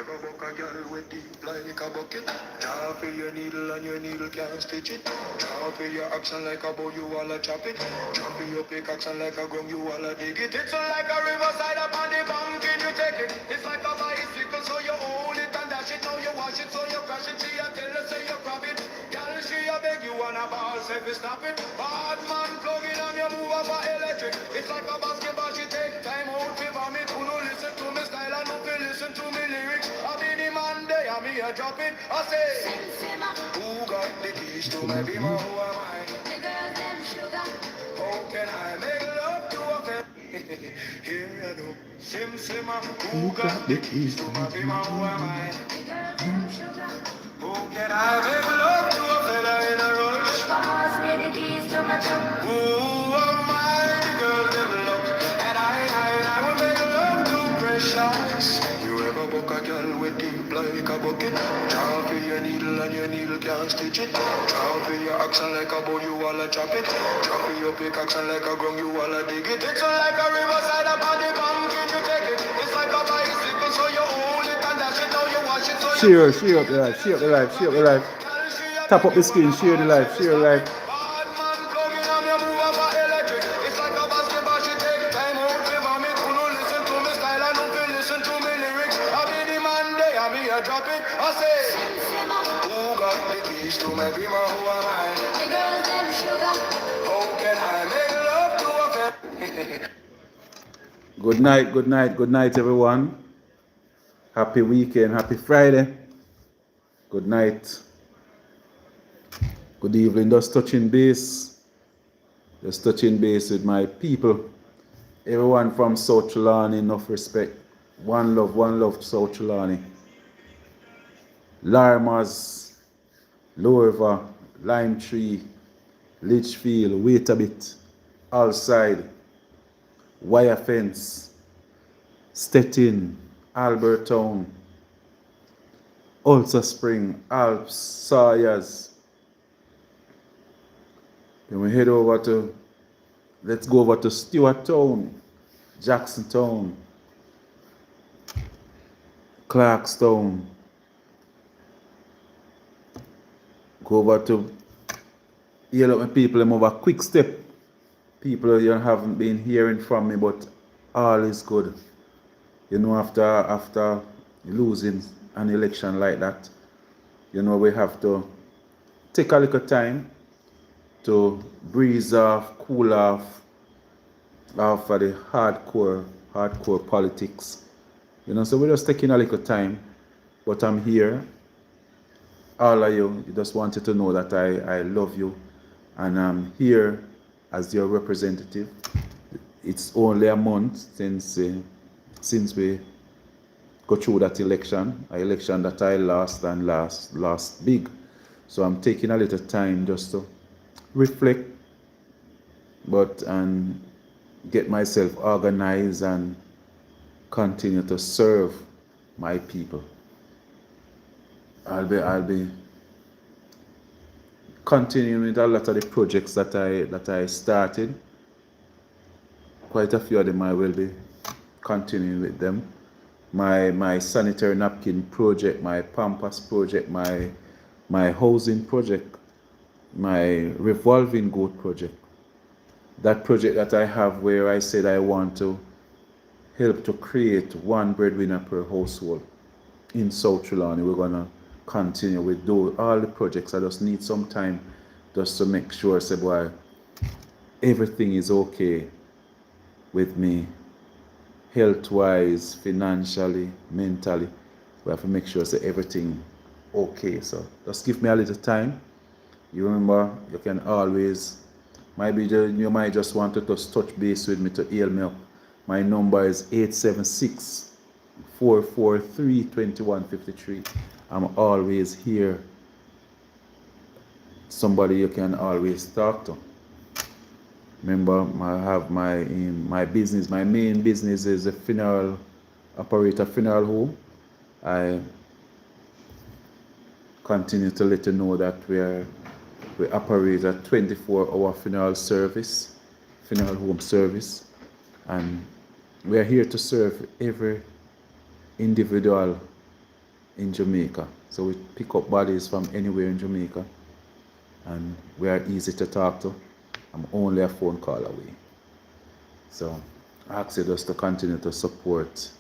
ever buck a girl with deep like a bucket? Draw for your needle and your needle can't stitch it. Draw for your action like a bow, you all a chop it. Draw for your pickaxe and like a gun, you all a dig it. It's like a riverside up on the bank and you take it. It's like a bicycle, so you hold it and dash it. Now you wash it, so you crash it. She a tell her, say you grab it. Girl, she a beg you and a ball, say fi stop it. Hard man plug in and you move up for electric. It's like a basketball, she take time out fi vomit. Who no listen to me style and no fi listen to me lyrics. I be the man there, and me a drop it. I say, who got the keys to my beamer? Who am I? The girl them sugar. How can I make love to a fan? Here you go. Sim Simmer. Who got the keys to my beamer? Who am I? The girl them sugar. Who can I make love to a fella in a rush? Pass me the keys to my truck. Who am I? The girl them love. And I will make love to precious. You ever buck a girl with deep like a bucket? Draw for your needle and your needle can't stitch it. Draw for your action like a bow, you all a chop it. Draw for your pickaxe and like a gun, you all a dig it. It's like a riverside up on the bank and you take it. It's like a bicycle, so you hold it and dash it. Now you wash it, so you Share up the life, share up the life, share up the life. Tap up the screen, share the life, share the life. Drop it, I say, who got the keys to my beamer? Who am I? The girl them sugar. How can I make love to a fan? Good night, good night, good night, everyone. Happy weekend, happy Friday. Good night. Good evening. Just touching base with my people. Everyone from South Trelawny, enough respect. One love, South Trelawny. Larmers, Lower, Lime Tree, Litchfield, Wait a Bit, Allside, Wire Fence, Stettin, Albertown, Ulster Spring, Alps, Sawyers. Then we head over to, let's go over to Stewarttown, Jacksontown, Clarkstown. Go over to heal up my people them over Quick Step. People you haven't been hearing from me, but all is good. You know, after losing an election like that, you know, we have to take a little time to breeze off, cool off for the hardcore politics. You know, so we're just taking a little time, but I'm here. All of you just wanted to know that I love you and I'm here as your representative. It's only a month since we go through that election, an election that I lost big. So I'm taking a little time just to reflect and get myself organized and continue to serve my people. I'll be continuing with a lot of the projects that I started. Quite a few of them I will be continuing with them. My sanitary napkin project, my Pampas project, my housing project, my revolving goat project. That project that I have where I said I want to help to create one breadwinner per household in South Trelawny. We're gonna continue with all the projects. I just need some time just to make sure, say, boy, everything is okay with me, health-wise, financially, mentally. We have to make sure, say, everything okay. So just give me a little time. You remember, you can always, you might just want to just touch base with me to heal me up. My number is 876-443-2153. I'm always here. Somebody you can always talk to. Remember, I have my business. My main business is a funeral home. I continue to let you know that we operate a 24-hour funeral home service, and we are here to serve every individual in Jamaica. So we pick up bodies from anywhere in Jamaica, and we are easy to talk to. I'm only a phone call away. So I ask you just to continue to support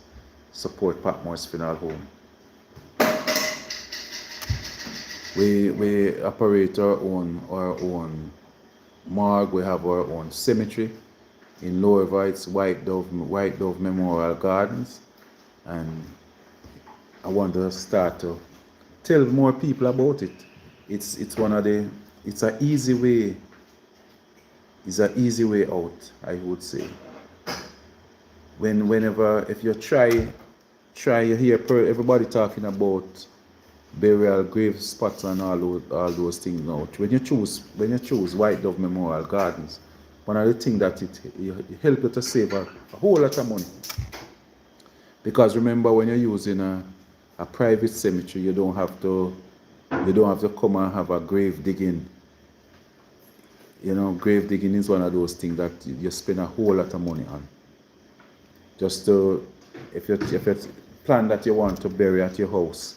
Patmore's Funeral Home. We operate our own morgue. We have our own cemetery in Lower Rights, White Dove Memorial Gardens, and I want to start to tell more people about it. It's an easy way. It's an easy way out, I would say. Whenever if you try you hear everybody talking about burial grave spots and all those things now. When you choose White Dove Memorial Gardens, one of the things that it help you to save a whole lot of money. Because remember, when you're using a private cemetery, you don't have to come and have a grave digging. You know, grave digging is one of those things that you spend a whole lot of money on. Just to, if you plan that you want to bury at your house,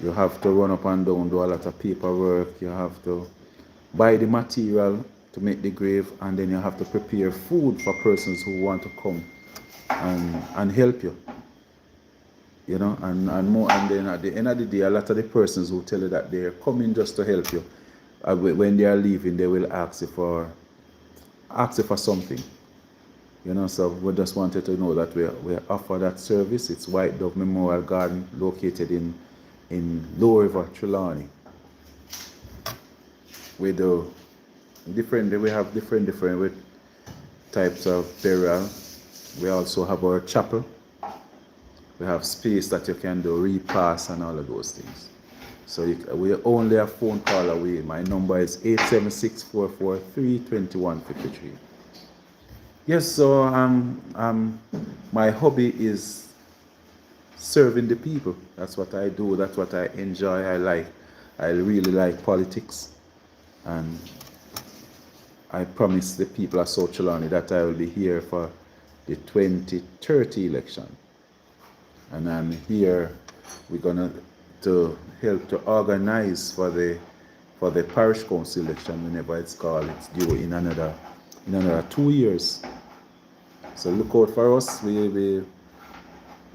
you have to run up and down, do a lot of paperwork. You have to buy the material to make the grave, and then you have to prepare food for persons who want to come and help you. You know, and then at the end of the day, a lot of the persons who tell you that they're coming just to help you, when they are leaving, they will ask you for something. You know, so we just wanted to know that we offer that service. It's White Dove Memorial Garden, located in Low River, Trelawny. We have different types of burial. We also have our chapel. We have space that you can do repass and all of those things. So we're only a phone call away. My number is 876-443-2153. Yes, so my hobby is serving the people. That's what I do. That's what I enjoy. I really like politics, and I promise the people of South Trelawny that I will be here for the 2030 election, and I'm here. We're gonna to help to organize for the parish council election whenever it's called. It's due in another 2 years. So look out for us. The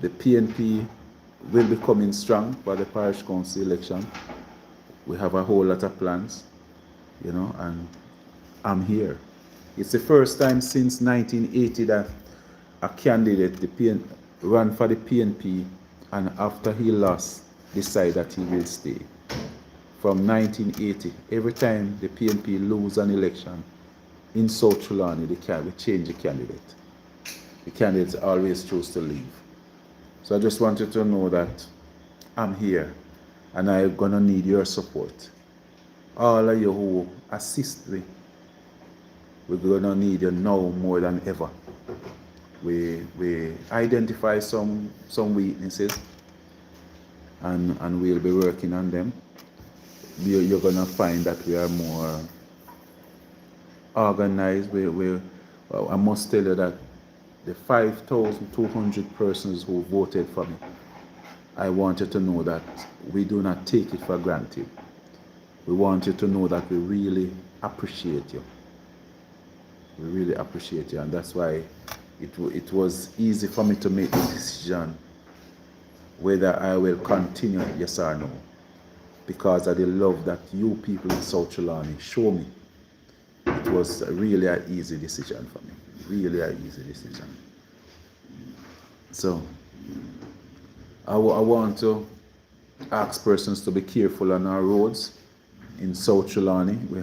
PNP will be coming strong for the parish council election. We have a whole lot of plans, you know, and I'm here. It's the first time since 1980 that a candidate ran for the PNP, and after he lost, decided that he will stay. From 1980, every time the PNP lose an election in South Trelawny, we change the candidate. The candidates always choose to leave. So I just wanted to know that I'm here, and I'm gonna need your support. All of you who assist me, we're gonna need you now more than ever. We identify some weaknesses, and we'll be working on them. You're gonna find that we are more organized. I must tell you that the 5,200 persons who voted for me, I want you to know that we do not take it for granted. We want you to know that we really appreciate you. We really appreciate you, and that's why it was easy for me to make the decision whether I will continue, yes or no, because of the love that you people in South Trelawny show me. It was really an easy decision for me. Really an easy decision. So I want to ask persons to be careful on our roads in South Trelawny. We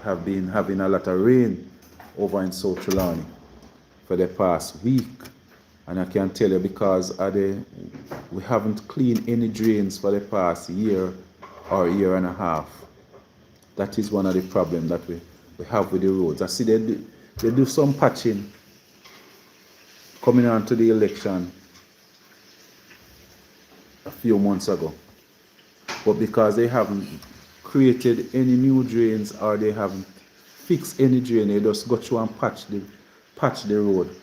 have been having a lot of rain over in South Trelawny for the past week, and I can tell you because we haven't cleaned any drains for the past year or year and a half. That is one of the problems that we have with the roads. I see they do some patching coming on to the election a few months ago, but because they haven't created any new drains or they haven't fixed any drain, they just go through and patch the road.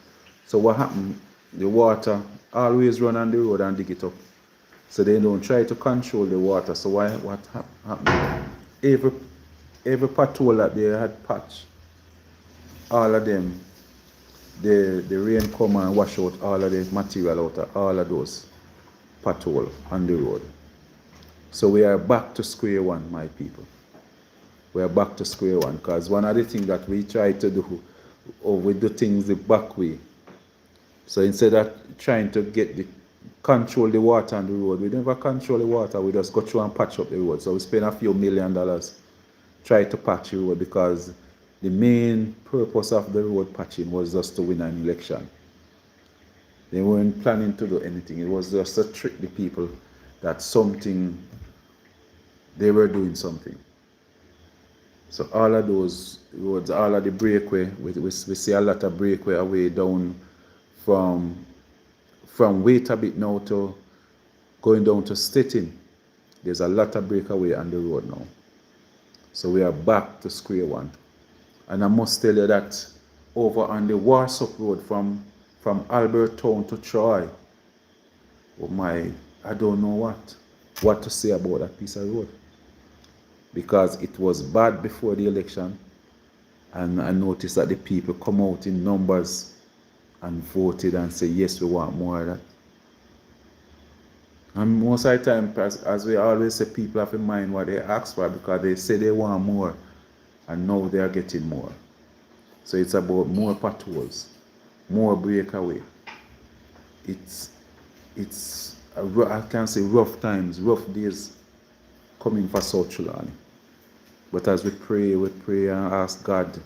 So what happened? The water always run on the road and dig it up. So they don't try to control the water. So what happened? Every pothole that they had patched, all of them, the rain come and wash out all of the material out of all of those potholes on the road. So we are back to square one, my people. We are back to square one, because one of the things that we try to do, or we do things the back way. So instead of trying to control the water on the road, we never control the water, we just go through and patch up the road. So we spend a few $1 million try to patch the road, because the main purpose of the road patching was just to win an election. They weren't planning to do anything. It was just to trick the people that they were doing something. So all of those roads, all of the breakaway, we see a lot of breakaway away down from wait a bit now to going down to Stettin. There's a lot of breakaway on the road now. So we are back to square one. And I must tell you that over on the Warsup Road from Albertown to Troy, oh my, I don't know what to say about that piece of road. Because it was bad before the election, and I noticed that the people come out in numbers and voted and say, yes, we want more of that. And most of the time, as we always say, people have in mind what they ask for, because they say they want more, and now they are getting more. So it's about more potholes, more breakaway. It's I can say rough times, rough days coming for South Trelawny. But as we pray and ask God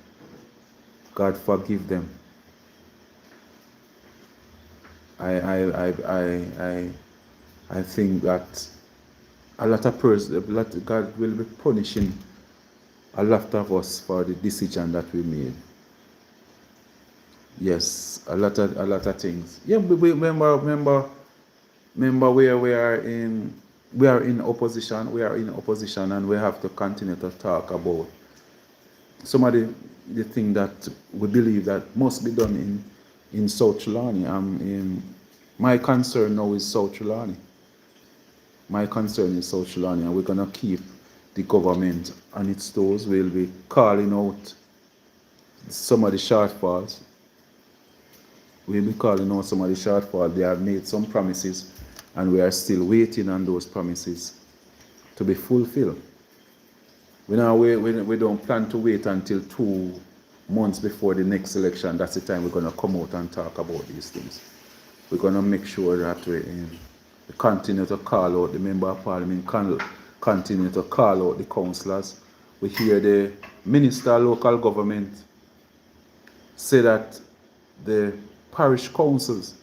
forgive them. I think that a lot of God will be punishing a lot of us for the decision that we made. Yes, a lot of things. Yeah, we remember where we are in opposition. We are in opposition, and we have to continue to talk about some of the things that we believe that must be done in South Trelawny. My concern now is South Trelawny. My concern is South Trelawny, and we're gonna keep the government on its toes. We'll be calling out some of the shortfalls. We'll be calling out some of the shortfalls. They have made some promises, and we are still waiting on those promises to be fulfilled. We don't plan to wait until 2 months before the next election. That's the time we're going to come out and talk about these things. We're going to make sure that we continue to call out the Member of Parliament, continue to call out the councillors. We hear the Minister of Local Government say that the parish councils,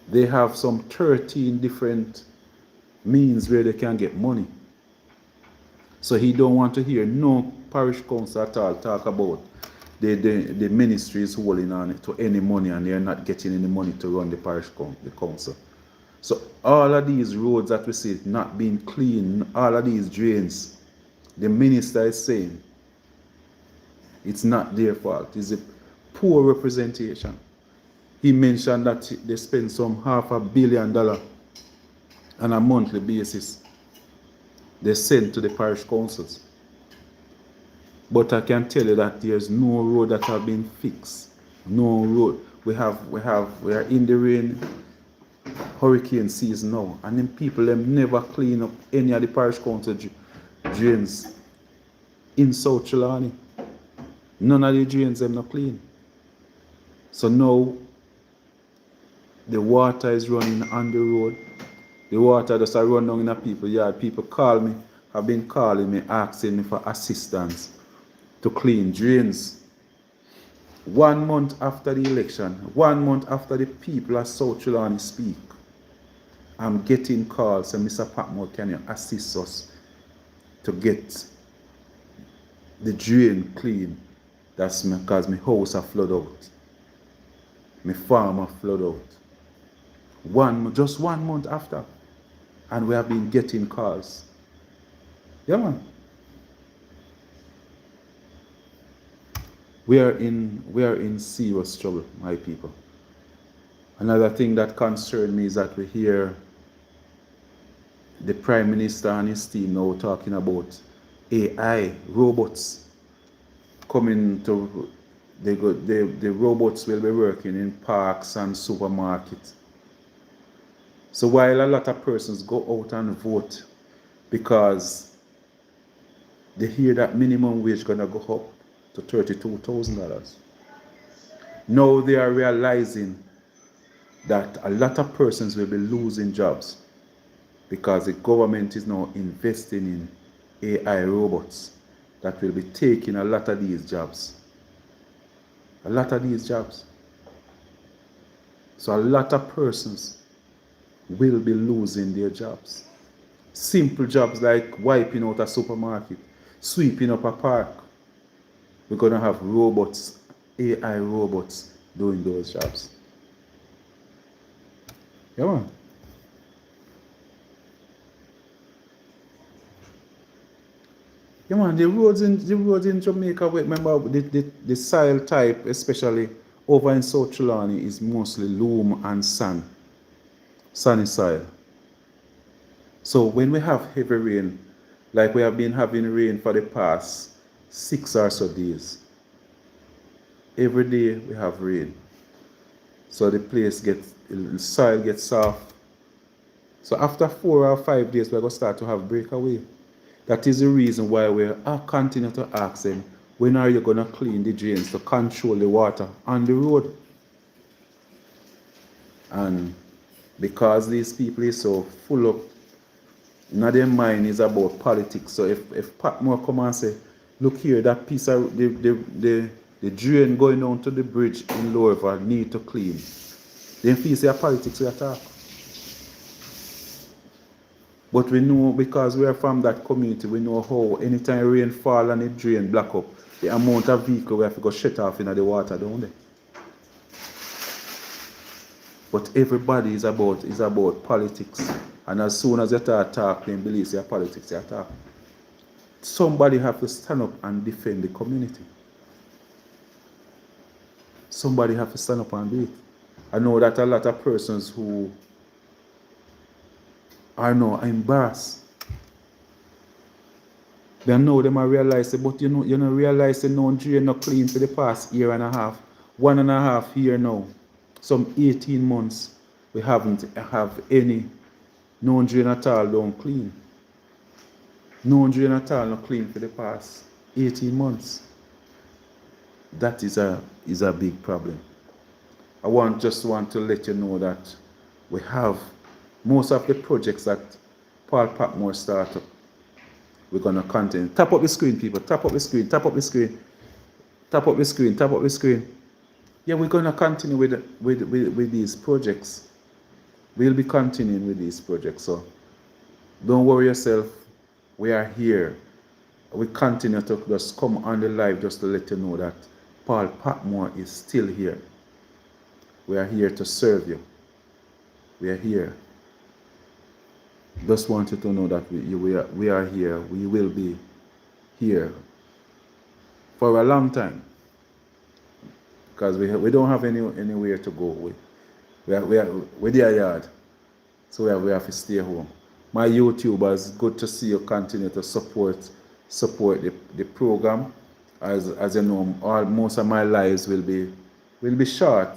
they have some 13 different means where they can get money. So he don't want to hear no parish council at all talk about the ministry is holding on to any money, and they're not getting any money to run the parish council. So all of these roads that we see not being clean, all of these drains, the minister is saying it's not their fault. It's a poor representation. He mentioned that they spend some $500 million on a monthly basis. They send to the parish councils. But I can tell you that there's no road that have been fixed. No road. We are in the rain, hurricane season now, and then people them never clean up any of the parish council drains in South Trelawny. None of the drains them not clean. So now the water is running on the road. The water just run down in the people's yard. People call me, have been calling me, asking me for assistance to clean drains. 1 month after the election, 1 month after the people of South Trelawny speak, I'm getting calls saying, Mr. Patmore, can you assist us to get the drain clean? That's because my house a flood out. My farm a flood out. Just 1 month after. And we have been getting calls. Yeah, man. We are in serious trouble, my people. Another thing that concerns me is that we hear the Prime Minister and his team now talking about AI, robots coming to, the robots will be working in parks and supermarkets. So while a lot of persons go out and vote because they hear that minimum wage gonna go up to $32,000, now they are realizing that a lot of persons will be losing jobs because the government is now investing in AI robots that will be taking a lot of these jobs. A lot of these jobs. So a lot of persons will be losing their jobs. Simple jobs like wiping out a supermarket, sweeping up a park. We're going to have robots, AI robots doing those jobs. Yeah, man. Yeah, man, the roads in Jamaica, remember the soil type, especially over in South Trelawny, is mostly loam and sand, sunny soil. So when we have heavy rain, like we have been having rain for the past 6 or so days, every day we have rain. So the soil gets soft. So after 4 or 5 days, we're going to start to have breakaway. That is the reason why we are continue to ask them, when are you going to clean the drains to control the water on the road? And because these people is so full up, now their mind is about politics. So if Patmore come and say, look here, that piece of the drain going down to the bridge in Lower need to clean, then feel say politics we attack. But we know, because we are from that community, we know how anytime rain fall and the drain block up, the amount of vehicle we have to go shut off in the water, don't they? But everybody is about politics. And as soon as they start talking, believe their politics, they attack. Somebody have to stand up and defend the community. Somebody have to stand up and do it. I know that a lot of persons who are now embarrassed. They know them are realize, but you know realize the no drain not clean for the past year and a half, 1.5 years now. Some 18 months we haven't have any no drain at all don't clean. No drain at all not clean for the past 18 months. That is a big problem. I just want to let you know that we have most of the projects that Paul Patmore started. We're going to continue. Tap up the screen, people. Tap up the screen. Tap up the screen. Tap up the screen. Tap up the screen. Yeah, we're going to continue with these projects. We'll be continuing with these projects. So don't worry yourself. We are here. We continue to just come on the live just to let you know that Paul Patmore is still here. We are here to serve you. We are here. Just want you to know that we are here. We will be here for a long time, because we don't have anywhere to go. We're their yard, so we have to stay home. My YouTubers, good to see you continue to support the program. As you know, most of my lives will be short.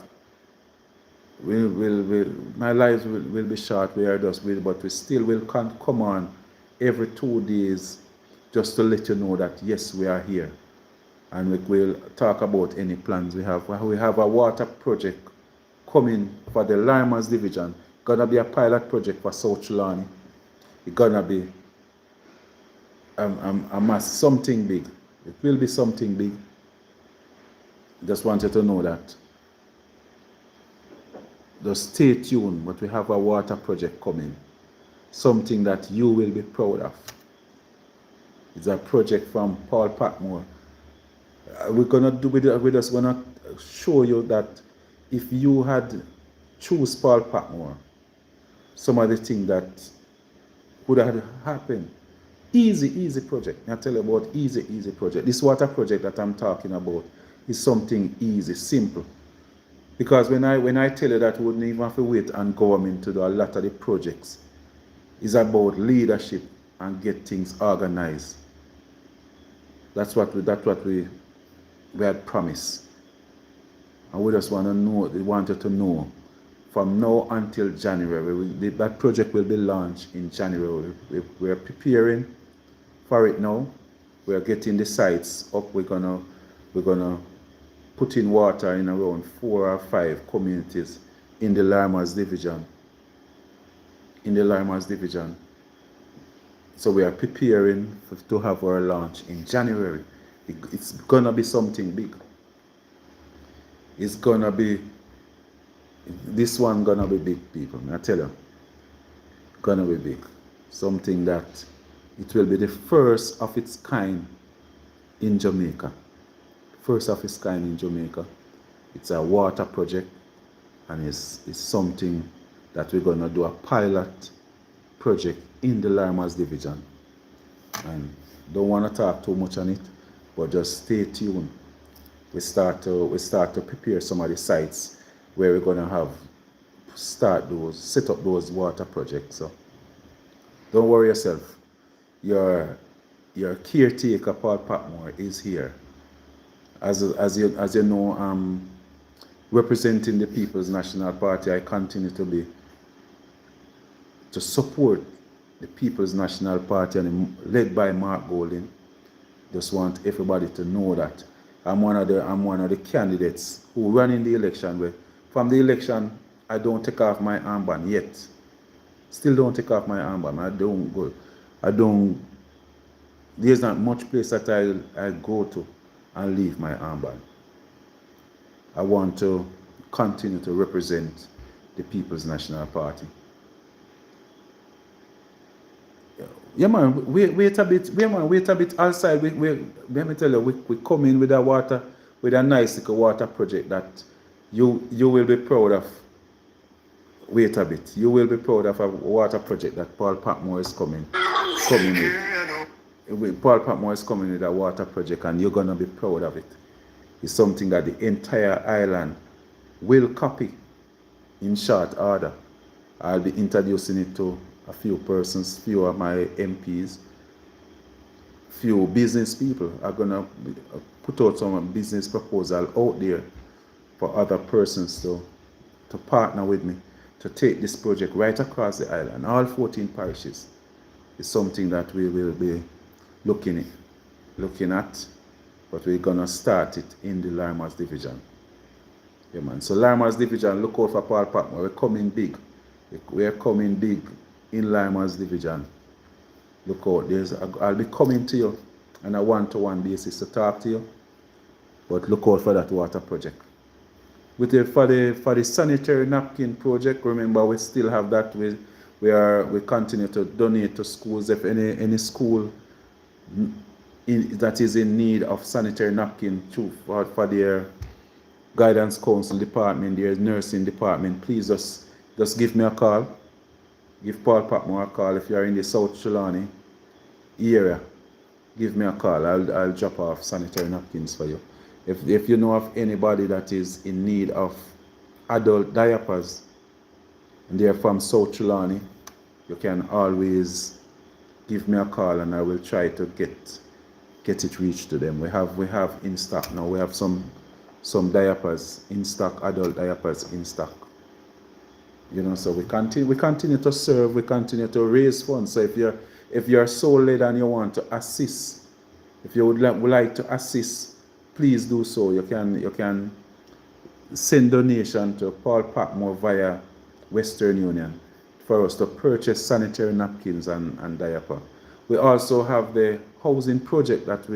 My lives will be short. But we still will come on every 2 days just to let you know that yes, we are here, and we will talk about any plans we have. We have a water project coming for the Limas division. Gonna be a pilot project for South Trelawny. It's gonna be something big. It will be something big. Just wanted to know that. Just stay tuned, but we have a water project coming. Something that you will be proud of. It's a project from Paul Patmore. We're just gonna show you that if you had choose Paul Patmore, some of the things that would have happened. Easy project. I tell you about easy project. This water project that I'm talking about is something easy, simple. Because when I tell you that we wouldn't even have to wait on government to do a lot of the projects, It's about leadership and get things organized. That's what we had promised. And we just want to know, we wanted to know from now until January. That project will be launched in January. We're preparing for it now. We're getting the sites up. We're gonna put in water in around 4 or 5 communities in the Llamas division. So we are preparing to have our launch in January. It's gonna be something big. It's gonna be, this one gonna be big, people. I tell you, gonna be big. Something that it will be the first of its kind in Jamaica. First of its kind in Jamaica. It's a water project, and it's something that we're gonna do a pilot project in the Llamas division. And don't want to talk too much on it, but just stay tuned. We start to prepare some of the sites where we're gonna set up those water projects. So don't worry yourself. Your caretaker Paul Patmore is here. As you know, representing the People's National Party, I continue to support the People's National Party, and led by Mark Golding. Just want everybody to know that I'm one of the candidates who ran in the election. From the election, I don't take off my armband yet. Still don't take off my armband. There's not much place that I go to and leave my armband. I want to continue to represent the People's National Party. Yeah, man, wait a bit. Wait a bit outside. Let me tell you, we come in with a nice little water project that you will be proud of. Wait a bit. You will be proud of a water project that Paul Patmore is coming with. Paul Patmore is coming with a water project, and you're gonna be proud of it. It's something that the entire island will copy in short order. I'll be introducing it to a few persons, few of my MPs, few business people are gonna put out some business proposal out there for other persons to partner with me to take this project right across the island, all 14 parishes. It's something that we will be looking at, but we're gonna start it in the Llamas division. Yeah, man. So Llamas division, look out for Paul Patmore. We're coming big. We're coming big in Llamas division. Look out. I'll be coming to you on a one-to-one basis to talk to you, but look out for that water project. For the sanitary napkin project, remember we still have that. We continue to donate to schools. If any school that is in need of sanitary napkin for their guidance council department, their nursing department, please just give me a call. Give Paul Patmore a call. If you're in the South Trelawny area, give me a call. I'll drop off sanitary napkins for you. If you know of anybody that is in need of adult diapers and they're from South Trelawny, you can always give me a call and I will try to get it reached to them. We have in stock now. We have some diapers in stock, adult diapers in stock. You know, so we continue to serve, we continue to raise funds. So if you're soul led and you want to assist, if you would like to assist, please do so. You can send donation to Paul Patmore via Western Union for us to purchase sanitary napkins and diaper. We also have the housing project that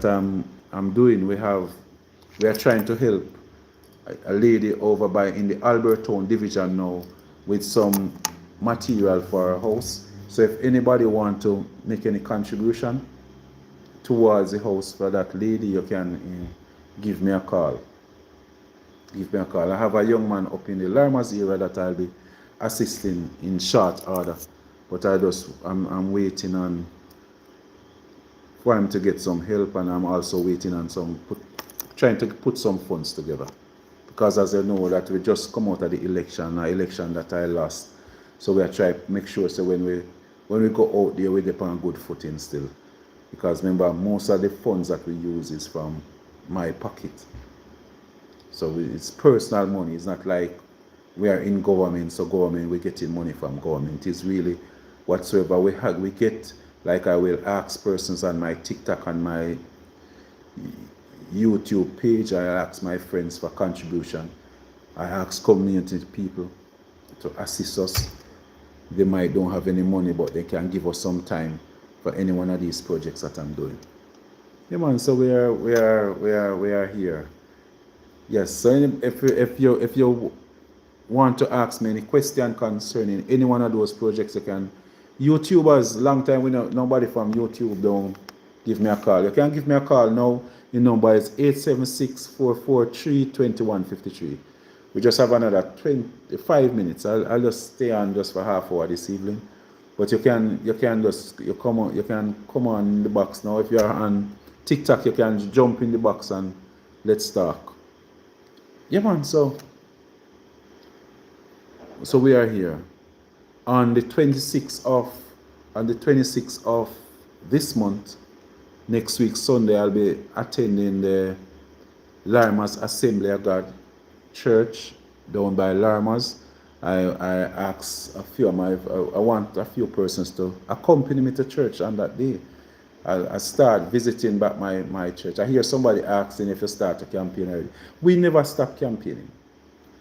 I'm doing. We are trying to help a lady over in the Albertown division now with some material for her house. So if anybody want to make any contribution towards the house for that lady, you can give me a call. I have a young man up in the Llamas area that I'll be assisting in short order, but I'm waiting for him to get some help, and I'm also waiting on trying to put some funds together. Because as you know that we just come out of the election, an election that I lost. So we are trying to make sure so when we go out there, we're on good footing still. Because remember, most of the funds that we use is from my pocket. So it's personal money. It's not like we are in government, so government, we're getting money from government. It's really whatsoever we get. Like I will ask persons on my TikTok and my YouTube page, I ask my friends for contribution. I ask community people to assist us. They might don't have any money, but they can give us some time for any one of these projects that I'm doing. Yeah, man. So we are here. Yes. So if you want to ask me any question concerning any one of those projects, you can. YouTubers, long time we know nobody from YouTube don't give me a call. You can give me a call now. The number is 876-443-2153. We just have another 25 minutes. I'll just stay on just for half hour this evening. But you can come on the box now. If you're on TikTok, you can jump in the box and let's talk. Yeah, man. So we are here on the 26th of this month. Next week Sunday, I'll be attending the Larmas Assembly of God Church down by Larmas. I asked I want a few persons to accompany me to church on that day. I start visiting back my church. I hear somebody asking if you start a campaign already. We never stop campaigning.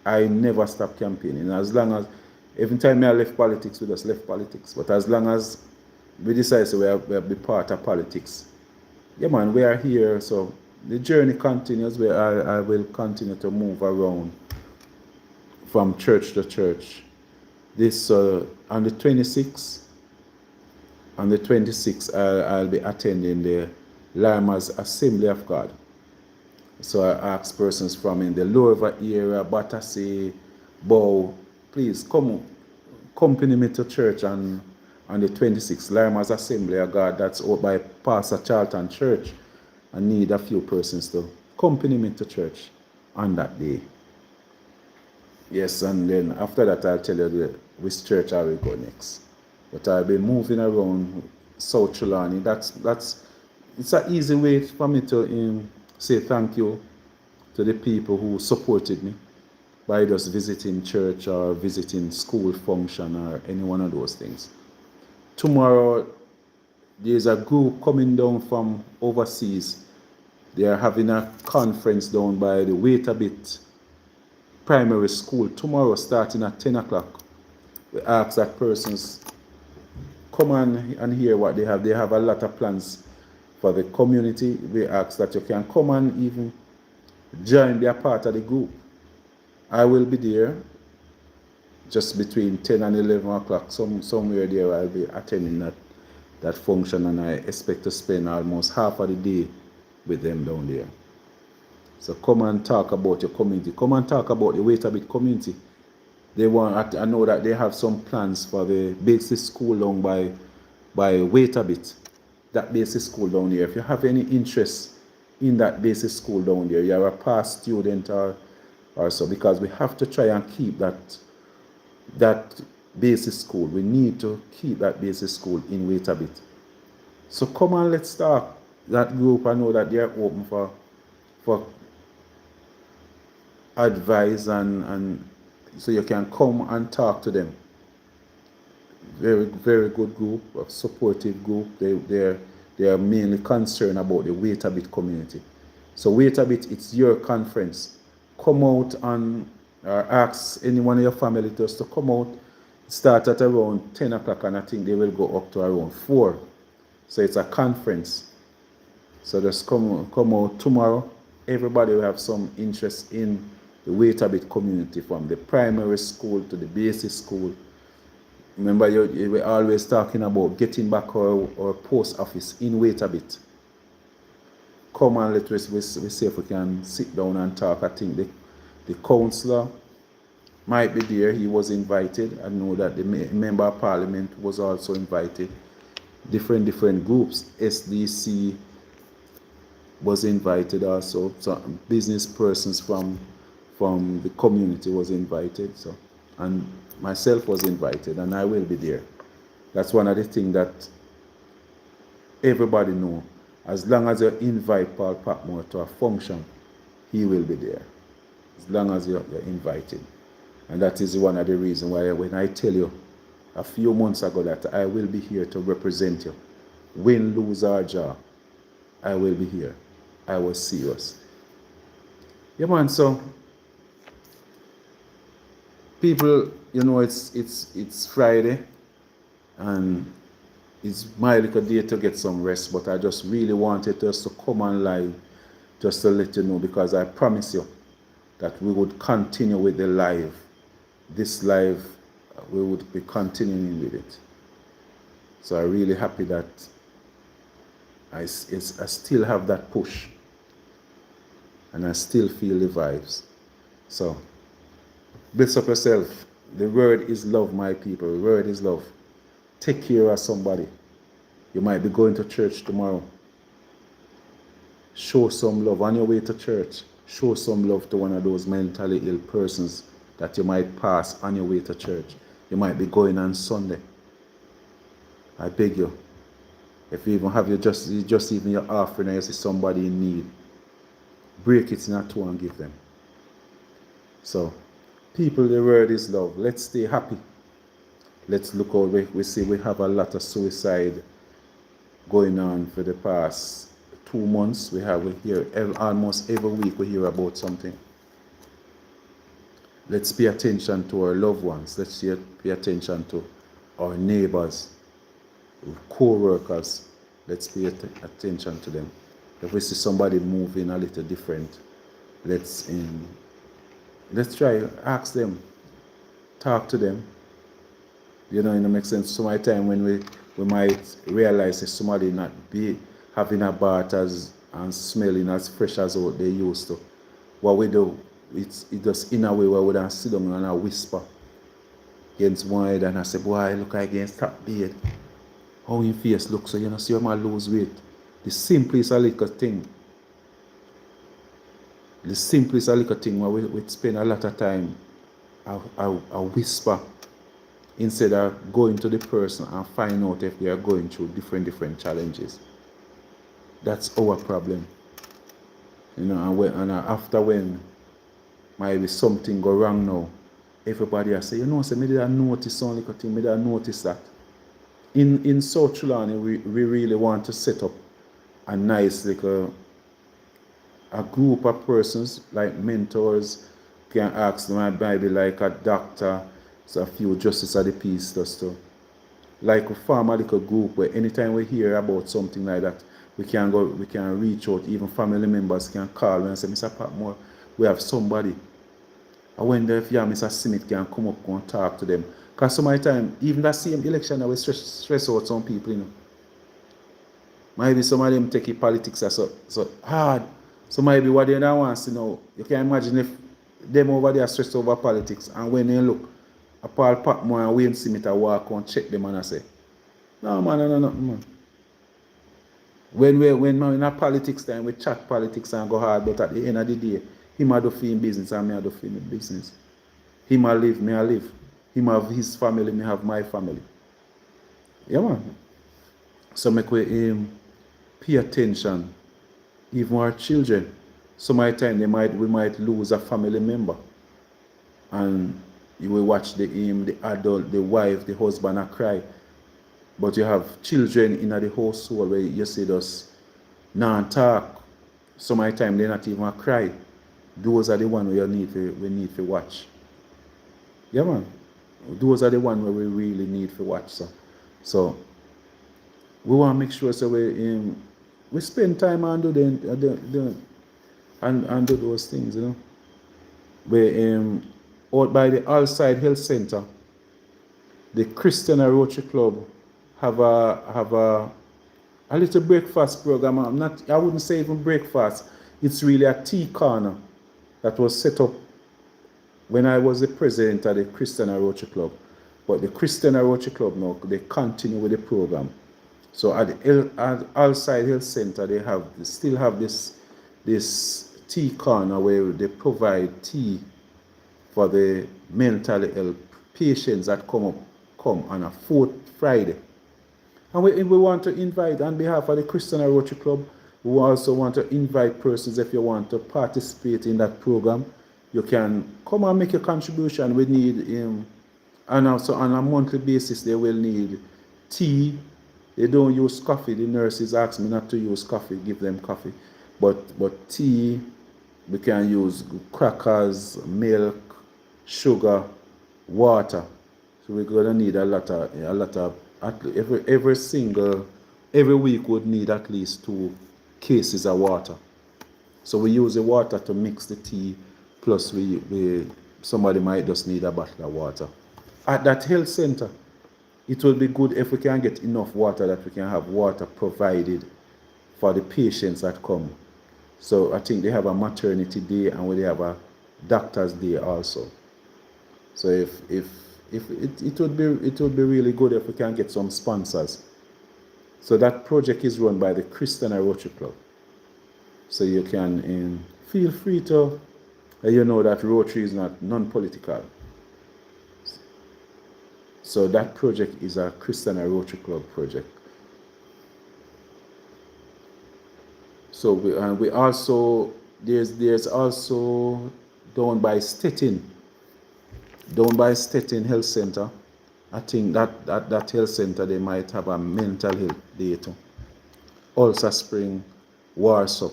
I never stop campaigning. As long as, every time I left politics, we just left politics. But as long as we decide we'll be part of politics, yeah, man, we are here. So the journey continues. Where I will continue to move around from church to church. This on the 26th. On the 26th, I'll be attending the Larmas Assembly of God. So I ask persons from in the Lower area, Battersea, Bow, please come accompany me to church on the 26th, Larmas Assembly of God. That's out by Pastor Charlton Church. I need a few persons to accompany me to church on that day. Yes, and then after that, I'll tell you which church I will go next. But I'll be moving around South Trelawny. It's an easy way for me to say thank you to the people who supported me by just visiting church or visiting school function or any one of those things. Tomorrow, there's a group coming down from overseas. They are having a conference down by the Wait a Bit Primary School tomorrow starting at 10 o'clock. We ask that persons come and hear what they have. They have a lot of plans for the community. We ask that you can come and even join, be a part of the group. I will be there just between 10 and 11 o'clock. Somewhere there I'll be attending that function, and I expect to spend almost half of the day with them down there. So come and talk about your community. Come and talk about the Wait a Bit community. I know that they have some plans for the basic school down by Wait a Bit. That basic school down there. If you have any interest in that basic school down there, you're a past student or so, because we have to try and keep that basic school. We need to keep that basic school in Wait a Bit. So come on, let's start that group. I know that they're open for advice and so you can come and talk to them. Very, very good group, a supportive group. They are mainly concerned about the Wait a Bit community. So Wait a Bit, it's your conference. Come out and ask any one of your family to come out. Start at around 10 o'clock, and I think they will go up to around 4. So it's a conference. So just come out tomorrow. Everybody will have some interest in the Wait a Bit community, from the primary school to the basic school. Remember, you were always talking about getting back our post office in Wait a Bit. Come and let us see if we can sit down and talk. I think the councillor might be there. He was invited. I know that the member of parliament was also invited. Different groups. SDC was invited also. So business persons from the community was invited. So and myself was invited, and I will be there. That's one of the things that everybody know. As long as you invite Paul Patmore to a function, he will be there. As long as you're invited. And that is one of the reasons why when I tell you a few months ago that I will be here to represent you, win, lose, or draw, I will be here. I was serious. Yeah, man, so people, it's Friday, and it's my little day to get some rest, but I just really wanted us to come on live just to let you know, because I promise you that we would continue with the live. This live, we would be continuing with it. So I'm really happy that I still have that push, and I still feel the vibes. So bless up yourself. The word is love, my people. The word is love. Take care of somebody. You might be going to church tomorrow. Show some love on your way to church. Show some love to one of those mentally ill persons that you might pass on your way to church. You might be going on Sunday. I beg you. If you even have just even your offering and you see somebody in need, break it in two and give them. So, people, the word is love. Let's stay happy. Let's look out. We see we have a lot of suicide going on for the past 2 months. We hear almost every week we hear about something. Let's pay attention to our loved ones. Let's pay attention to our neighbors, co-workers. Let's pay attention to them. If we see somebody moving a little different, let's try ask them, talk to them. It makes sense. So many times when we might realize that somebody not be having a bath and smelling as fresh as what they used to. What we do, it just in a way where we don't sit down and I whisper against one head and I say, boy, look against that beard. How your face looks, so see how man lose weight. The simplest a little thing. The simplest a little thing where we spend a lot of time I whisper instead of going to the person and find out if they are going through different challenges. That's our problem. And after when maybe something go wrong now, everybody will say, say, me didn't notice some little thing, me didn't notice that. In South Trelawny, we really want to set up a nice little a group of persons, like mentors, can ask them, maybe like a doctor, so a few justice of the peace, just to like we form a little group where anytime we hear about something like that, we can reach out. Even family members can call and say, Mr. Patmore, we have somebody. I wonder if Mr. Smith can come up and talk to them. Because some of the time, even that same election, I will stress out some people, Maybe some of them take politics as so hard. So maybe what they don't want to know, you can imagine if them over there stressed over politics, and when they look, a Paul Patmore and Wayne Smith walk and check them and I say, no man, no man. When in a politics time, we chat politics and go hard, but at the end of the day, him a do for him business and me a do for him business. Him a live, me a live. Him have his family, me have my family. Yeah man. So make we pay attention. Even our children. Some of the time we might lose a family member. And you will watch the adult, the wife, the husband a cry. But you have children in the household where you see those not talk. Some of the time they not even cry. Those are the ones we need to watch. Yeah man. Those are the ones where we really need to watch. So we want to make sure so we spend time and do and do those things, We out by the Allside Health Center, the Christian Rotary Club have a little breakfast program. I wouldn't say even breakfast. It's really a tea corner that was set up when I was the president of the Christian Rotary Club. But the Christian Rotary Club now, they continue with the program. So at Allside Health Center, they still have this tea corner where they provide tea for the mentally ill patients that come on a fourth Friday. And we want to invite, on behalf of the Christian Rotary Club, we also want to invite persons. If you want to participate in that program, you can come and make a contribution. We need, and also on a monthly basis, they will need tea. They don't use coffee. The nurses ask me not to use coffee, give them coffee. But tea, we can use crackers, milk, sugar, water. So we're gonna need a lot of every week would need at least 2 cases of water. So we use the water to mix the tea, plus we somebody might just need a bottle of water. At that health center, it will be good if we can get enough water that we can have water provided for the patients that come. So I think they have a maternity day and they have a doctor's day also. So if it would be really good if we can get some sponsors. So that project is run by the Christian Rotary Club. So you can feel free to, you know that Rotary is not non-political. So that project is a Christian Rotary Club project. So we also, there's also down by Stettin Health Center. I think that health center, they might have a mental health day too. Ulcer Spring, Warsaw.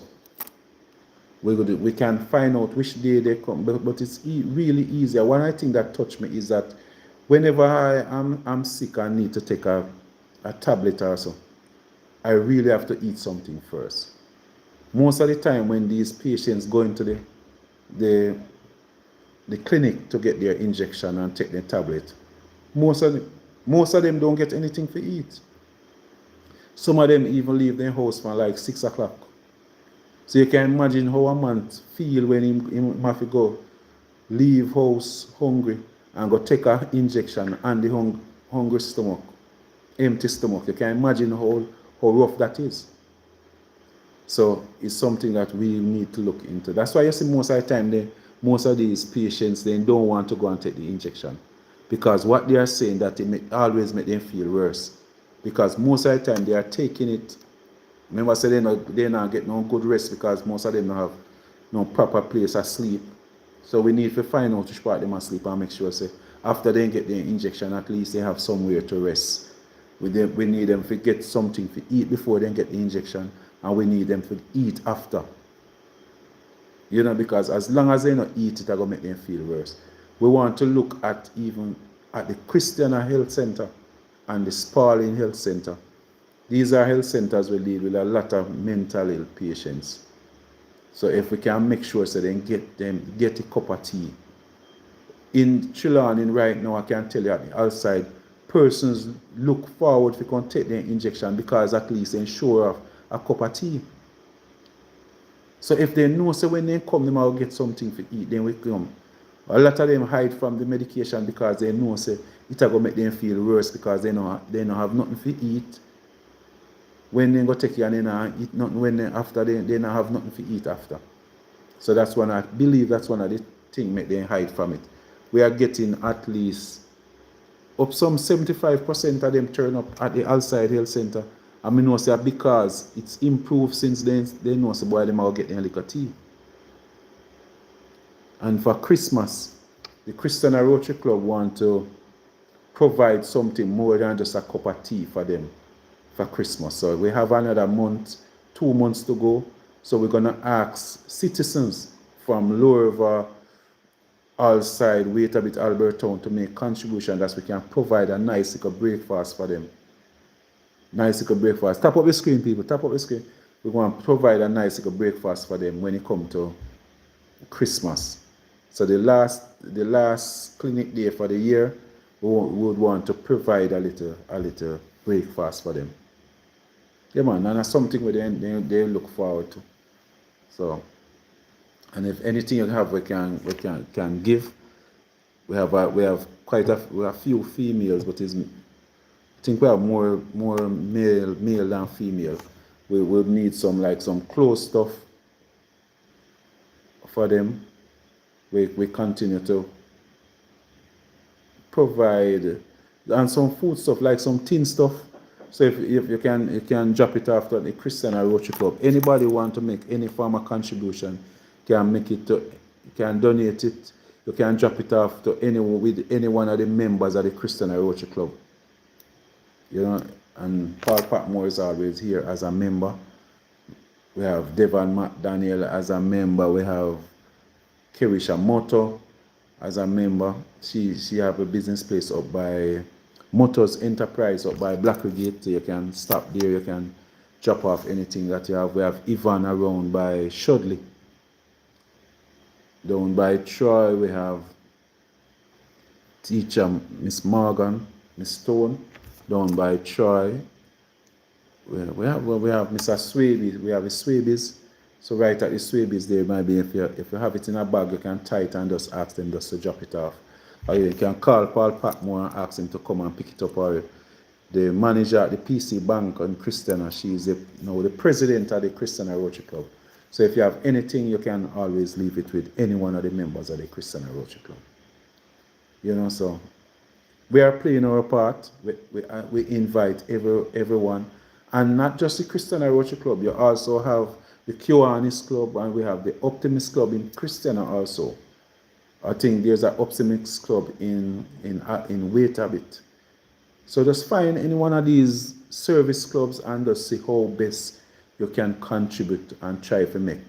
We can find out which day they come, but it's really easier. One thing that touched me is that whenever I'm sick and need to take a tablet or so, I really have to eat something first. Most of the time when these patients go into the clinic to get their injection and take their tablet, most of them don't get anything to eat. Some of them even leave their house from like 6 o'clock. So you can imagine how a man feel when he have to go leave house hungry and go take an injection and the hungry stomach, empty stomach. You can imagine how rough that is. So it's something that we need to look into. That's why you see most of the time, most of these patients, they don't want to go and take the injection. Because what they are saying, that it always make them feel worse. Because most of the time, they are taking it. Remember, say they not get no good rest because most of them don't have no proper place to sleep. So we need to find out which part they must sleep and make sure, say, after they get the injection, at least they have somewhere to rest. We need them to get something to eat before they get the injection, and we need them to eat after. You know, because as long as they don't eat, it's going to make them feel worse. We want to look at even at the Christian Health Center and the Spalding Health Center. These are health centers we deal with a lot of mental health patients. So if we can make sure so they get a cup of tea. In Trelawny right now, I can tell you at the outside, persons look forward to come take their injection because at least they ensure a cup of tea. So if they know, so when they come, they might get something to eat, then we come. A lot of them hide from the medication because they know, say, it's going to make them feel worse because they don't have nothing to eat. When they go take it and they don't eat nothing, when they don't have nothing to eat after. So I believe that's one of the things make them hide from it. We are getting at least up some 75% of them turn up at the outside health center. And I know say because it's improved since then, they know say boy they might get their liquor tea. And for Christmas, the Christian Rotary Club want to provide something more than just a cup of tea for them for Christmas. So we have another month, 2 months to go. So we're gonna ask citizens from Lower River, Allside, Wait a Bit, Albertown to make contribution that we can provide a nice little breakfast for them. Nice little breakfast. Tap up the screen, people. Tap up the screen. We're going to provide a nice little breakfast for them when it comes to Christmas. So the last clinic day for the year, we would want to provide a little breakfast for them. Yeah, man, and that's something they look forward to. So, and if anything you have, we can give. We have quite a few females, but I think we have more male than female. We will need some clothes stuff for them. We continue to provide and some food stuff like some tin stuff. So if you can drop it off to the Christian or Rotary Club. Anybody want to make any form of contribution can make it to, can donate it. You can drop it off to any one of the members of the Christian or Rotary Club. You know, and Paul Patmore is always here as a member. We have Devon McDaniel as a member. We have Kerisha Moto as a member. She have a business place up by Motors Enterprise up by Blackgate. So you can stop there. You can drop off anything that you have. We have Ivan around by Shudley. Down by Troy, we have teacher Miss Morgan, Miss Stone. Down by Troy, we have Mr. Swabies. We have the Swabies. So right at the Swabies there might be, if you have it in a bag, you can tie it and just ask them just to drop it off. Or you can call Paul Patmore and ask him to come and pick it up. Or the manager at the PC Bank on Christiana, she's the president of the Christiana Rotary Club. So if you have anything, you can always leave it with any one of the members of the Christiana Rotary Club. You know, so we are playing our part. We invite everyone, and not just the Christiana Rotary Club. You also have the Kiwanis Club, and we have the Optimist Club in Christiana also. I think there's an Optimist Club in Waitabit. So just find any one of these service clubs and just see how best you can contribute and try to make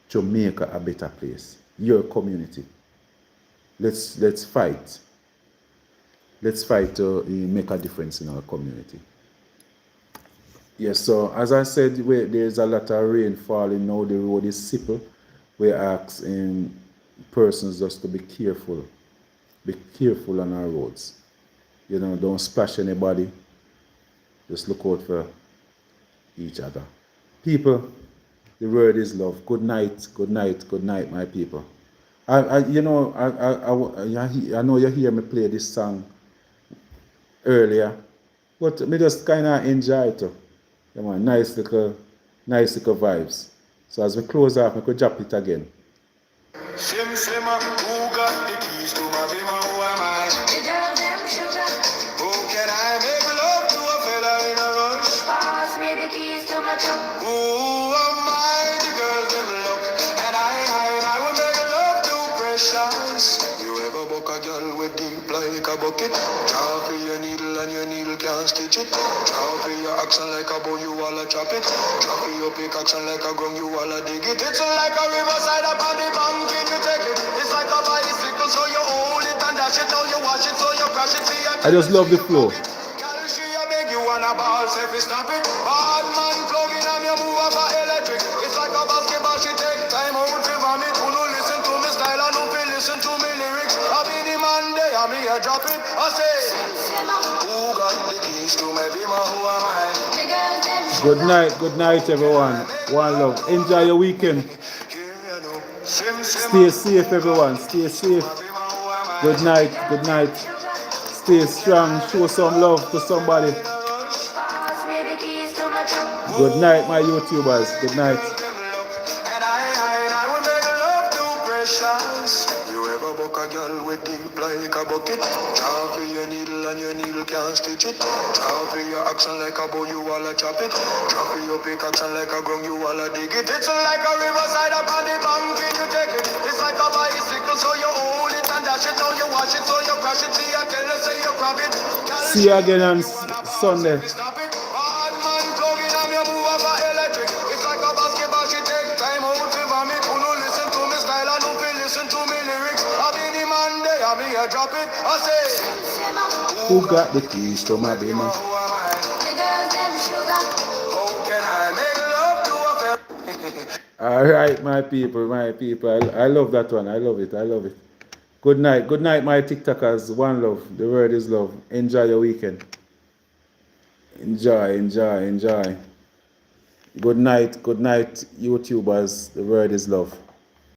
Jamaica a better place. Your community. Let's fight. Let's fight to make a difference in our community. Yes, so as I said, there's a lot of rain falling now. The road is simple. We ask persons just to be careful. Be careful on our roads. You know, don't splash anybody. Just look out for each other. People, the word is love. Good night, good night, good night, my people. I know you hear me play this song earlier, but me just kind of enjoy it. Come on, nice little vibes. So as we close off, we could drop it again. Sim Simmer, who got the keys to my bimmer? Who am I? The girl them sugar. Who can I make love to a fella in a rush? Pass me the keys to my truck. Who am I? The girl them look. And I will make love to precious. You ever book a girl with deep like a bucket? Draw for your needle and your needle can't stitch it. Draw for your accent like a bow, you all a chop it. Draw for your pickaxe and like a gong, you all a dig it. It's like a riverside upon the bank, you take it. It's like a bicycle, so you hold it and dash it. Now you wash it, so you crash it. I just love the flow. You wanna ball, say fi stop it. Hard man plugging and you move off a electric. It's like a basketball, she take time out to vomit. Who no listen to me style and who fi listen to me lyrics. I be the man there, and me a drop it. I say, who got the keys to my bimmer? Who am I? Good night, everyone. One love. Enjoy your weekend. Stay safe, everyone. Stay safe. Good night. Stay strong. Show some love to somebody. Good night, my YouTubers. Good night. You ever book a girl with deep like a bucket? Draw for your needle and your needle can't stitch it. Draw for your accent like a bow, you all a chop it. Draw for your pickaxe and like a gong, you all a dig it. It's like a riverside upon the bank, you take it. It's like a bicycle, so you hold it and dash it. Now you wash it, so you crash it. See, I tell you, say you grab it. See you again on Sunday. Hard man plugging and you move off a electric. It's like a basketball, she take time out to vomit. Who no listen to me style and who fi listen to me lyrics. I be the man there, and me a drop it. I say, Who got the keys to my bimmer? How can I make love to a fella? All right, my people. I love that one. I love it. Good night, my TikTokers. One love. The word is love. Enjoy your weekend. Enjoy. Good night, YouTubers. The word is love.